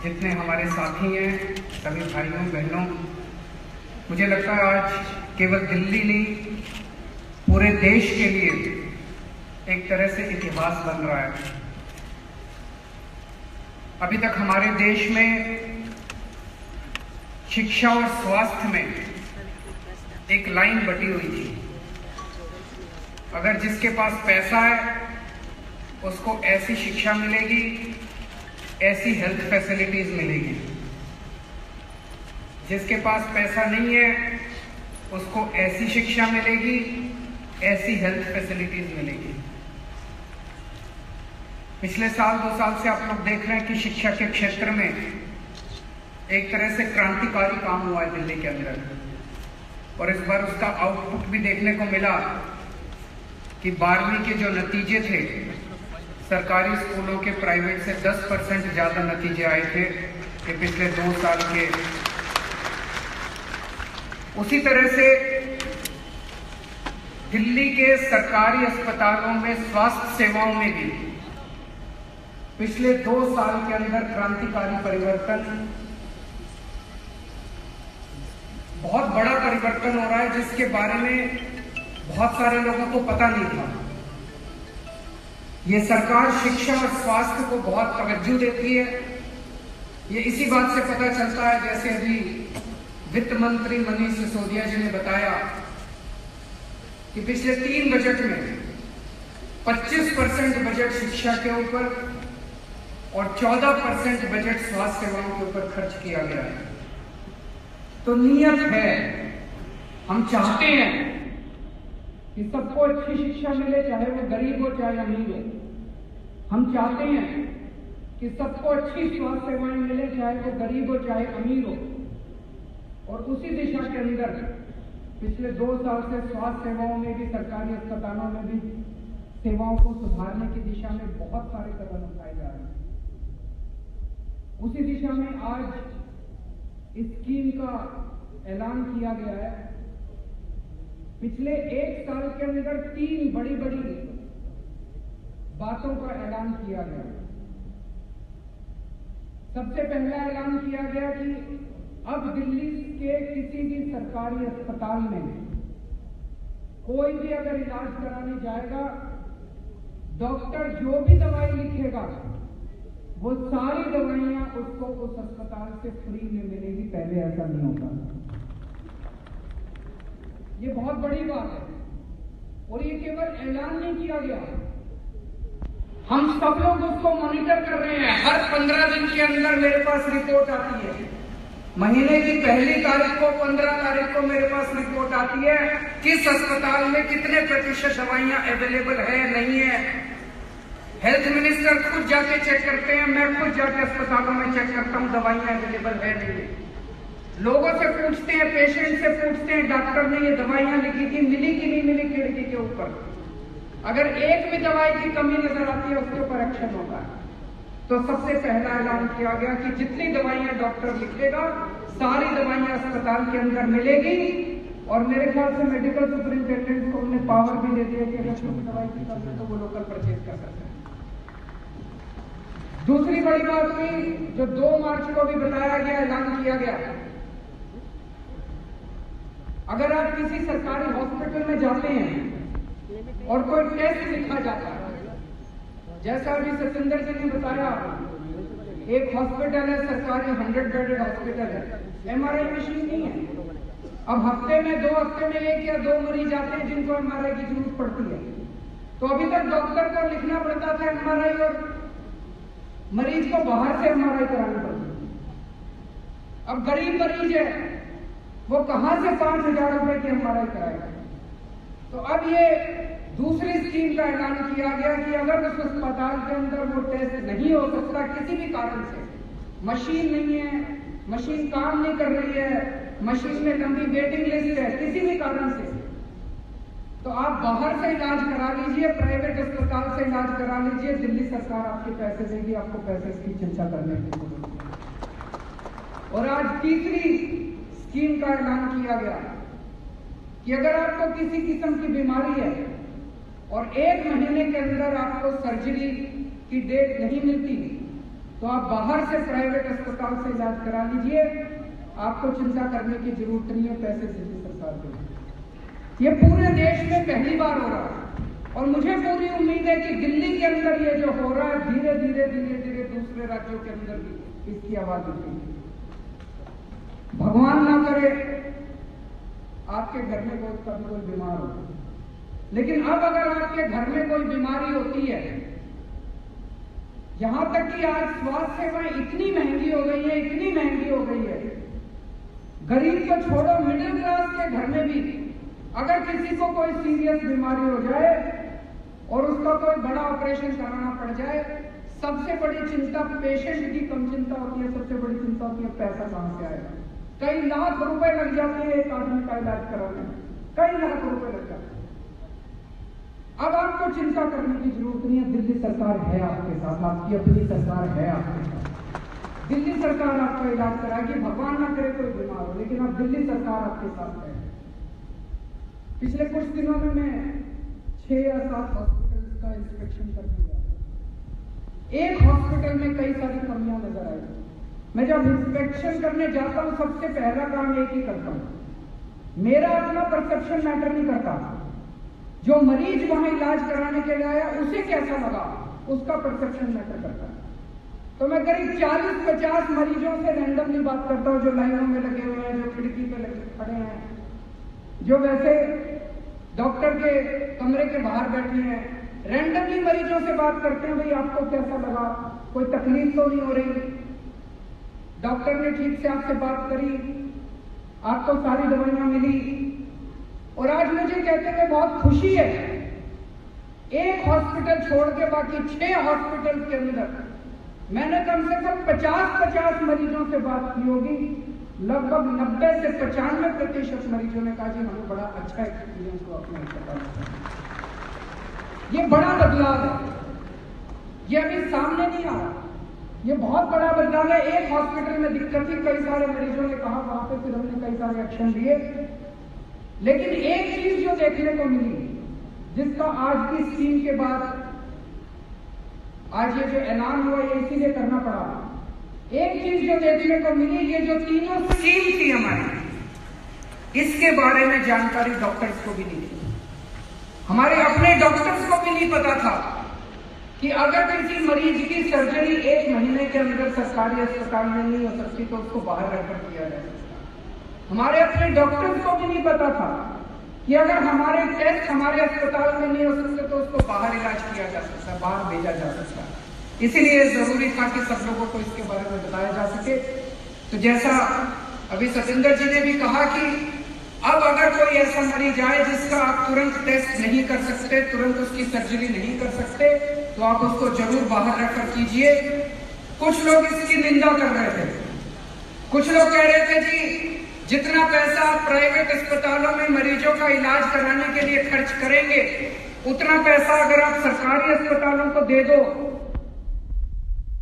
जितने हमारे साथी हैं, सभी भाइयों बहनों, मुझे लगता है आज केवल दिल्ली नहीं, पूरे देश के लिए एक तरह से इतिहास बन रहा है। अभी तक हमारे देश में शिक्षा और स्वास्थ्य में एक लाइन बटी हुई थी। अगर जिसके पास पैसा है उसको ऐसी शिक्षा मिलेगी, ऐसी हेल्थ फैसिलिटीज मिलेगी। जिसके पास पैसा नहीं है उसको ऐसी शिक्षा मिलेगी, ऐसी हेल्थ फैसिलिटीज मिलेगी। पिछले साल 2 साल से आप लोग देख रहे हैं कि शिक्षा के क्षेत्र में एक तरह से क्रांतिकारी काम हुआ है दिल्ली के अंदर, और इस बार उसका आउटपुट भी देखने को मिला कि 12वीं के जो नतीजे थे सरकारी स्कूलों के प्राइवेट से 10% ज्यादा नतीजे आए थे कि पिछले 2 साल के। उसी तरह से दिल्ली के सरकारी अस्पतालों में स्वास्थ्य सेवाओं में भी पिछले 2 साल के अंदर क्रांतिकारी परिवर्तन, बहुत बड़ा परिवर्तन हो रहा है जिसके बारे में बहुत सारे लोगों को पता नहीं था। ये सरकार शिक्षा और स्वास्थ्य को बहुत तवज्जो देती है। ये इसी बात से पता चलता है, जैसे अभी वित्त मंत्री मनीष सिसोदिया जी ने बताया कि पिछले 3 बजट में 25% बजट शिक्षा के ऊपर और 14% बजट स्वास्थ्य सेवाओं के ऊपर खर्च किया गया है। तो नियत है, हम चाहते हैं कि सबको अच्छी शिक्षा मिले, चाहे वो गरीब हो चाहे अमीर हो। हम चाहते हैं कि सबको अच्छी स्वास्थ्य सेवाएं मिले, चाहे वो गरीब हो चाहे अमीर हो। और उसी दिशा के अंदर पिछले 2 साल से स्वास्थ्य सेवाओं में भी, सरकारी अस्पतालों में भी सेवाओं को सुधारने की दिशा में बहुत सारे कदम उठाए जा रहे हैं। उसी दिशा में आज इस स्कीम का ऐलान किया गया है। पिछले 1 साल के अंदर 3 बड़ी बड़ी बातों का ऐलान किया गया। सबसे पहला ऐलान किया गया कि अब दिल्ली के किसी भी सरकारी अस्पताल में कोई भी अगर इलाज कराने जाएगा, डॉक्टर जो भी दवाई लिखेगा वो सारी दवाइयां उसको उस अस्पताल से फ्री में मिलेगी। पहले ऐसा नहीं होता। ये बहुत बड़ी बात है और ये केवल ऐलान नहीं किया गया, हम सब लोग उसको मॉनिटर कर रहे हैं। हर 15 दिन के अंदर मेरे पास रिपोर्ट आती है। महीने की पहली तारीख को, 15 तारीख को मेरे पास रिपोर्ट आती है किस अस्पताल में कितने प्रतिशत दवाइयां अवेलेबल है, नहीं है। हेल्थ मिनिस्टर खुद जाके चेक करते हैं, मैं खुद जाके अस्पतालों में चेक करता हूं दवाइयां अवेलेबल है नहीं है। लोगों से पूछते हैं, पेशेंट से पूछते हैं, डॉक्टर ने ये दवाइयां लिखी थी, मिली कि नहीं मिली खिड़की के ऊपर। अगर एक भी दवाई की कमी नजर आती है उसके ऊपर एक्शन होगा। तो सबसे पहला ऐलान किया गया कि जितनी दवाइयां डॉक्टर लिखेगा सारी दवाइयां अस्पताल के अंदर मिलेगी। और मेरे ख्याल से मेडिकल सुपरिंटेंडेंट को हमने पावर भी दे दिया कि अगर कोई दवाई की कमी है तो वो लोकल परचेज कर सकते हैं। दूसरी बड़ी बात हुई जो 2 मार्च को भी बताया गया, ऐलान किया गया, अगर आप किसी सरकारी हॉस्पिटल में जाते हैं और कोई टेस्ट लिखा जाता है, जैसा अभी सचिंदर जी ने बताया, एक हॉस्पिटल है सरकारी 100 बेडेड हॉस्पिटल है, एमआरआई मशीन नहीं है। अब हफ्ते में 2 हफ्ते में 1 या 2 मरीज आते हैं जिनको एमआरआई की जरूरत पड़ती है। तो अभी तक डॉक्टर को लिखना पड़ता था एमआरआई और मरीज को बाहर से एमआरआई करानी पड़ती है। अब गरीब मरीज है, वो कहां से 5,000 रुपए की एमआरआई कराएगा। तो अब ये दूसरी स्कीम का ऐलान किया गया कि अगर उस अस्पताल के अंदर वो टेस्ट नहीं हो सकता किसी भी कारण से, मशीन नहीं है, मशीन काम नहीं कर रही है, मशीन में लंबी वेटिंग लिस्ट है, किसी भी कारण से, तो आप बाहर से इलाज करा लीजिए, प्राइवेट अस्पताल से इलाज करा लीजिए, दिल्ली सरकार आपके पैसे देगी, आपको पैसे की चिंता करने की जरूरत नहीं। और आज तीसरी स्कीम का ऐलान किया गया कि अगर आपको किसी किस्म की बीमारी है और 1 महीने के अंदर आपको सर्जरी की डेट नहीं मिलती, तो आप बाहर से प्राइवेट अस्पताल से इलाज करा लीजिए, आपको चिंता करने की जरूरत नहीं है पैसे दिल्ली सरकार देगी। ये पूरे देश में पहली बार हो रहा है और मुझे पूरी उम्मीद है कि दिल्ली के अंदर ये जो हो रहा है धीरे धीरे दूसरे राज्यों के अंदर भी इसकी आवाज उठेगी। भगवान ना करे आपके घर में कभी कोई बीमार हो, लेकिन अब अगर आपके घर में कोई बीमारी होती है, यहां तक कि आज स्वास्थ्य सेवाएं इतनी महंगी हो गई है, इतनी महंगी हो गई है, गरीब को छोड़ो मिडिल क्लास के घर में भी अगर किसी को कोई सीरियस बीमारी हो जाए और उसका कोई बड़ा ऑपरेशन कराना पड़ जाए, सबसे बड़ी चिंता पेशेंट की कम चिंता होती है, सबसे बड़ी चिंता होती है पैसा कहां से आएगा। कई लाख रुपए लग जाते हैं एक आदमी का इलाज कराने में, कई लाख रुपए लग जाते हैं। अब आपको चिंता करने की जरूरत नहीं है, दिल्ली सरकार है आपके साथ, आपकी अपनी सरकार है आपके साथ। दिल्ली सरकार आपका इलाज कराएगी, भगवान ना करे कोई बीमार हो, लेकिन अब दिल्ली सरकार आपके साथ है। पिछले कुछ दिनों में मैं 6 या 7 हॉस्पिटल का इंस्पेक्शन करने गया। एक हॉस्पिटल में कई सारी कमियां नजर आई। मैं जब इंस्पेक्शन करने जाता हूं सबसे पहला काम एक ही करता हूं, मेरा अपना परसेप्शन मैटर नहीं करता, जो मरीज वहां इलाज कराने के लिए आया उसे कैसा लगा उसका परसेप्शन मैटर करता है। तो मैं करीब 40-50 मरीजों से रैंडमली बात करता हूं, जो लाइनों में लगे हुए हैं, जो खिड़की पे खड़े हैं, जो वैसे डॉक्टर के कमरे के बाहर बैठे हैं, रैंडमली मरीजों से बात करते हैं, भाई आपको कैसा लगा, कोई तकलीफ तो नहीं हो रही, डॉक्टर ने ठीक से आपसे बात करी, आपको सारी दवाइयां मिली। और आज मुझे कहते हुए बहुत खुशी है, एक हॉस्पिटल छोड़ के बाकी 6 हॉस्पिटल के अंदर मैंने कम से कम 50-50 मरीजों से बात की होगी। लगभग 90 से 95% मरीजों ने कहा जी हमें बड़ा अच्छा एक्सपीरियंस हुआ अपने अस्पताल में। ये बड़ा बदलाव है, ये अभी सामने नहीं आ रहा, ये बहुत बड़ा बदलाव है। एक हॉस्पिटल में दिक्कत थी, कई सारे मरीजों ने कहा, वहां पे फिर हमने कई सारे एक्शन लिए, लेकिन एक चीज जो देखने को मिली, जिसका आज की स्कीम के बाद आज ये जो ऐलान हुआ ये इसीलिए करना पड़ा, एक चीज जो देखने को मिली, ये जो तीनों स्कीम थी हमारी, इसके बारे में जानकारी डॉक्टर्स को भी नहीं थी। हमारे अपने डॉक्टर्स को भी नहीं पता था कि अगर किसी मरीज की सर्जरी 1 महीने के अंदर सरकारी अस्पताल में नहीं हो सकती तो उसको बाहर रेफर किया जा सकता। हमारे अपने डॉक्टर्स को भी नहीं पता था कि अगर हमारे टेस्ट हमारे अस्पताल में नहीं हो सकते तो उसको बाहर इलाज किया जा सकता, बाहर भेजा जा सकता। इसीलिए जरूरी था कि सब लोगों को इसके बारे में बताया जा सके। तो जैसा अभी सतेंद्र जी ने भी कहा कि अब अगर कोई ऐसा मरीज आए जिसका आप तुरंत टेस्ट नहीं कर सकते, तुरंत उसकी सर्जरी नहीं कर सकते, तो आप उसको जरूर बाहर रेफर कीजिए। कुछ लोग इसकी निंदा कर रहे थे, कुछ लोग कह रहे थे जी जितना पैसा आप प्राइवेट अस्पतालों में मरीजों का इलाज कराने के लिए खर्च करेंगे, उतना पैसा अगर आप सरकारी अस्पतालों को दे दो।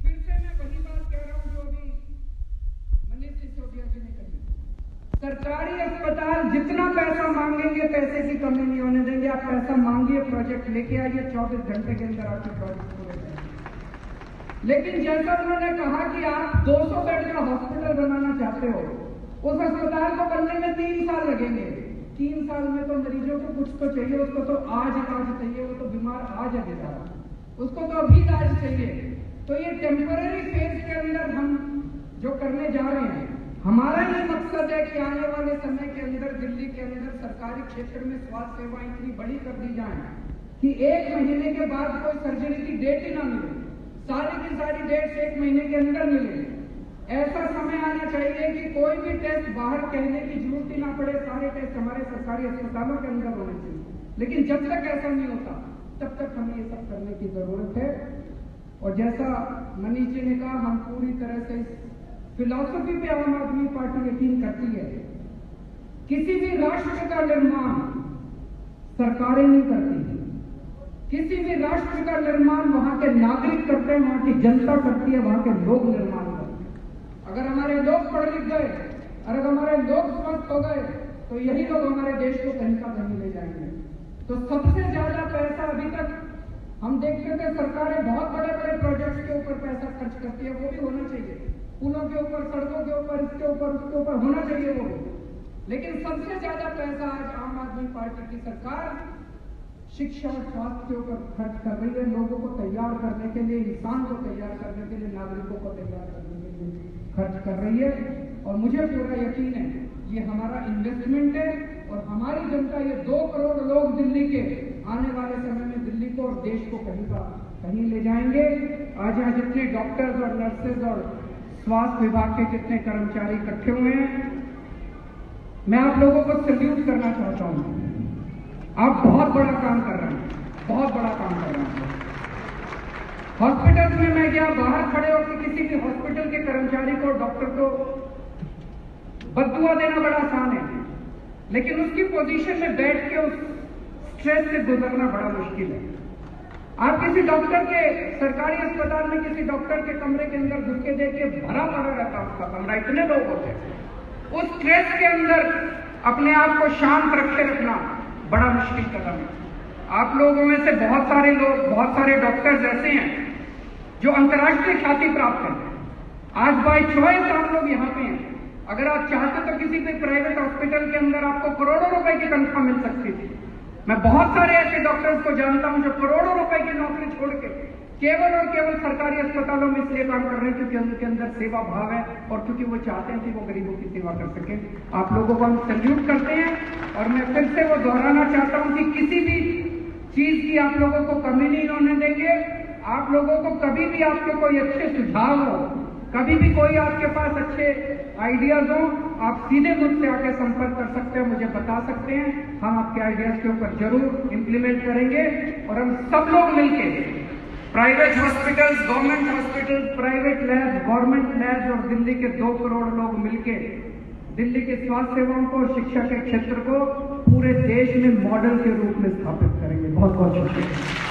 फिर से मैं वही बात कह रहा हूं जो अभी मनीष सिसोदिया जी ने कही, सरकारी अस्पताल जितना पैसा मांगेंगे पैसे की कमी नहीं होने देंगे। आप पैसा मांगिए, प्रोजेक्ट लेके आइए, 24 घंटे के अंदर आपके प्रोजेक्ट पूरे करेंगे। लेकिन जैसा उन्होंने कहा कि आप 200 बेड का हॉस्पिटल बनाना चाहते हो, उस अस्पताल को बनने में 3 साल लगेंगे। 3 साल में तो मरीजों को कुछ तो चाहिए, उसको तो आज इलाज चाहिए, वो तो बीमार आज है बेचारा, उसको तो अभी इलाज चाहिए। तो ये टेम्पररी फेज के अंदर हम जो करने जा रहे हैं, हमारा ये मकसद है कि आने वाले समय के अंदर दिल्ली के अंदर सरकारी क्षेत्र में स्वास्थ्य सेवाएं इतनी बड़ी कर दी जाए कि 1 महीने के बाद कोई सर्जरी की डेट ही ना मिले, सारी की सारी डेट्स 1 महीने के अंदर मिले। ऐसा समय आना चाहिए कि कोई भी टेस्ट बाहर कहने की जरूरत ही ना पड़े, सारे टेस्ट हमारे सरकारी अस्पतालों के अंदर होने चाहिए। लेकिन जब तक ऐसा नहीं होता तब तक हमें ये सब करने की जरूरत है। और जैसा मनीष जी ने कहा, हम पूरी तरह से फिलॉसफी पे आम आदमी पार्टी यकीन करती है। किसी भी राष्ट्र का निर्माण सरकारें नहीं करती, किसी भी राष्ट्र का निर्माण वहां के नागरिक करते हैं, वहां की जनता करती है, वहां के लोग निर्माण करते हैं। अगर हमारे लोग पढ़ लिख गए और अगर हमारे लोग स्वस्थ हो गए तो यही लोग हमारे देश को कहीं का कहीं ले जाएंगे। तो सबसे ज्यादा पैसा अभी तक हम देखते थे सरकारें बहुत बड़े बड़े प्रोजेक्ट्स के ऊपर पैसा खर्च करती है, वो पुलों के ऊपर, सड़कों के ऊपर, इसके ऊपर, उसके ऊपर होना चाहिए वो। लेकिन सबसे ज्यादा पैसा आज आम आदमी पार्टी की सरकार शिक्षा और स्वास्थ्य के ऊपर खर्च कर रही है, लोगों को तैयार करने के लिए, इंसान को तैयार करने के लिए, नागरिकों को तैयार करने के लिए खर्च कर रही है। और मुझे पूरा यकीन है ये हमारा इन्वेस्टमेंट है और हमारी जनता, ये 2 करोड़ लोग दिल्ली के आने वाले समय में दिल्ली को और देश को कहीं ले जाएंगे। आज यहाँ जितने डॉक्टर्स और नर्सेज और स्वास्थ्य विभाग के जितने कर्मचारी इकट्ठे हुए हैं, मैं आप लोगों को सैल्यूट करना चाहता हूँ। आप बहुत बड़ा काम कर रहे हैं, बहुत बड़ा काम कर रहे हैं। हॉस्पिटल में मैं गया, बाहर खड़े होकर किसी भी हॉस्पिटल के कर्मचारी को, डॉक्टर को बददुआ देना बड़ा आसान है, लेकिन उसकी पोजीशन में बैठ के उस स्ट्रेस से गुजरना बड़ा मुश्किल है। आप किसी डॉक्टर के, सरकारी अस्पताल में किसी डॉक्टर के कमरे के अंदर घुस के देखिए, भरा पड़ा रहता उसका कमरा, इतने लोग होते हैं। उस स्ट्रेस के अंदर अपने आप को शांत रखे रखना बड़ा मुश्किल कदम है। आप लोगों में से बहुत सारे लोग, बहुत सारे डॉक्टर्स ऐसे हैं जो अंतर्राष्ट्रीय ख्याति प्राप्त करते हैं। आज बाय चॉइस आप लोग यहाँ पे हैं। अगर आप चाहते तो किसी भी प्राइवेट हॉस्पिटल के अंदर आपको करोड़ों रुपए की तनख्वाह मिल सकती थी। मैं बहुत सारे ऐसे डॉक्टर्स को जानता हूं जो करोड़ों रुपए की नौकरी छोड़ के केवल और केवल सरकारी अस्पतालों में इसलिए काम कर रहे हैं क्योंकि उनके अंदर सेवा भाव है और क्योंकि वो चाहते हैं कि वो गरीबों की सेवा कर सके। आप लोगों को हम सैल्यूट करते हैं और मैं फिर से वो दोहराना चाहता हूं कि किसी भी चीज की आप लोगों को कमी नहीं होने देंगे। आप लोगों को कभी भी आपके कोई अच्छे सुझाव हो, कभी भी कोई आपके पास अच्छे आइडियाज हो, आप सीधे मुझसे आके संपर्क कर सकते हैं, मुझे बता सकते हैं। हम आपके आइडियाज के ऊपर जरूर इंप्लीमेंट करेंगे और हम सब लोग मिलके private hospitals, government hospitals, private lab, government lab और दिल्ली के 2 करोड़ लोग मिलके दिल्ली के स्वास्थ्य सेवाओं को, शिक्षा के क्षेत्र को पूरे देश में मॉडल के रूप में स्थापित करेंगे। बहुत बहुत शुक्रिया।